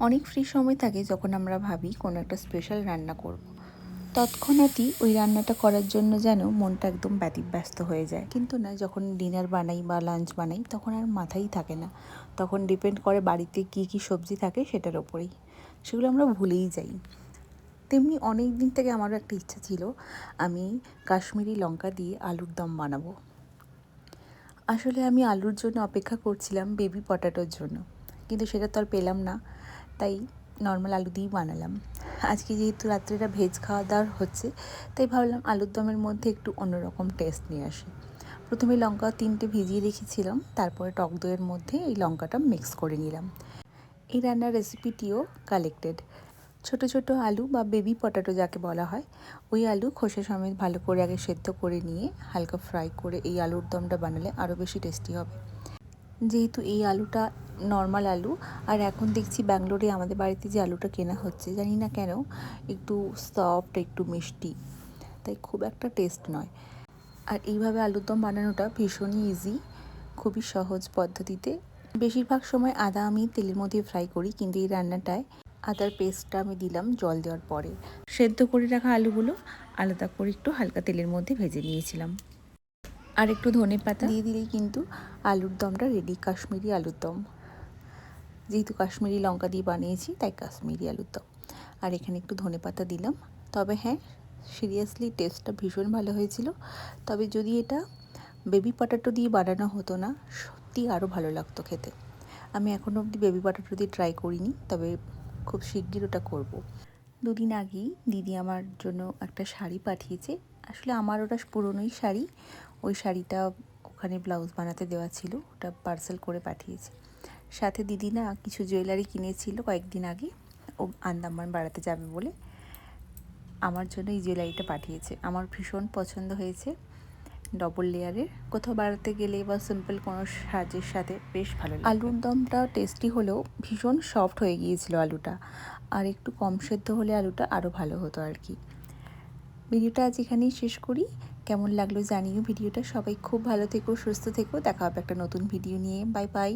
অনেক ফ্রি সময় থাকে যখন আমরা ভাবি কোনো একটা স্পেশাল রান্না করব। তৎক্ষণাৎই ওই রান্নাটা করার জন্য যেন মনটা একদম ব্যতিব্যস্ত হয়ে যায়। কিন্তু না, যখন ডিনার বানাই বা লাঞ্চ বানাই তখন আর মাথাই থাকে না। তখন ডিপেন্ড করে বাড়িতে কী কী সবজি থাকে সেটার ওপরেই, সেগুলো আমরা ভুলেই যাই। তেমনি অনেক দিন থেকে আমারও একটা ইচ্ছা ছিল, আমি কাশ্মীরি লঙ্কা দিয়ে আলুর দম বানাবো। আসলে আমি আলুর জন্য অপেক্ষা করছিলাম বেবি পটাটোর জন্য, কিন্তু সেটা তো আর পেলাম না, তাই নর্মাল আলু দিয়েই বানালাম। আজকে যেহেতু রাত্রেটা ভেজ খাওয়া দাওয়ার হচ্ছে, তাই ভাবলাম আলুর দমের মধ্যে একটু অন্যরকম টেস্ট নিয়ে আসি। প্রথমে লঙ্কা 3টে ভিজিয়ে রেখেছিলাম, তারপরে টক দইয়ের মধ্যে এই লঙ্কাটা মিক্স করে নিলাম। এই রান্নার রেসিপিটিও কালেক্টেড। ছোট ছোট আলু বা বেবি পটাটো যাকে বলা হয়, ওই আলু খোসা সমেত ভালো করে আগে সেদ্ধ করে নিয়ে হালকা ফ্রাই করে এই আলুর দমটা বানালে আরও বেশি টেস্টি হবে। যেহেতু এই আলুটা নর্মাল আলু, আর এখন দেখছি ব্যাঙ্গালোরে আমাদের বাড়িতে যে আলুটা কেনা হচ্ছে, জানি না কেন একটু সফট, একটু মিষ্টি, তাই খুব একটা টেস্ট নয়। আর এইভাবে আলুর দম বানানোটা ভীষণই ইজি, খুবই সহজ পদ্ধতিতে। বেশিরভাগ সময় আদা আমি তেলের মধ্যে ফ্রাই করি, কিন্তু এই রান্নাটায় আদার পেস্টটা আমি দিলাম জল দেওয়ার পরে। সেদ্ধ করে রাখা আলুগুলো আলাদা করে একটু হালকা তেলের মধ্যে ভেজে নিয়েছিলাম, আর একটু ধনেপাতা দিয়ে দিলেই কিন্তু আলুর দমটা রেডি, কাশ্মীরি আলুর দম। যেহেতু কাশ্মীরি লঙ্কা দিয়ে বানিয়েছি তাই কাশ্মীরি আলুর দম। আর এখানে একটু ধনেপাতা দিলাম। তবে হ্যাঁ, সিরিয়াসলি টেস্টটা ভীষণ ভালো হয়েছিল। তবে যদি এটা বেবি পটাটো দিয়ে বানানো হতো না, সত্যি আরও ভালো লাগতো খেতে। আমি এখনও অবধি বেবি পটাটো দিয়ে ট্রাই করিনি, তবে খুব শিগগির ওটা করব। দুদিন আগেই দিদি আমার জন্য একটা শাড়ি পাঠিয়েছে। আসলে আমার ওটা পুরনোই শাড়ি, ওই শাড়িটা ওখানে ব্লাউজ বানাতে দেওয়া ছিল, ওটা পার্সেল করে পাঠিয়েছে। সাথে দিদি না কিছু জুয়েলারি কিনেছিল কয়েকদিন আগে, ও আন্দামান বেড়াতে যাবে বলে আমার জন্য এই জুয়েলারিটা পাঠিয়েছে। আমার ভীষণ পছন্দ হয়েছে, ডবল লেয়ারের। কোথাও বেড়াতে গেলে বা সিম্পল কোনো সাজের সাথে বেশ ভালো লাগে। আলুর দমটা টেস্টি হলেও ভীষণ সফট হয়ে গিয়েছিল আলুটা, আর একটু কম সেদ্ধ হলে আলুটা আরও ভালো হতো আর কি। ভিডিওটা আজ এখানেই শেষ করি। কেমন লাগলো জানিও ভিডিওটা। সবাই খুব ভালো থেকো, সুস্থ থেকো। দেখা হবে একটা নতুন ভিডিও নিয়ে। Bye bye.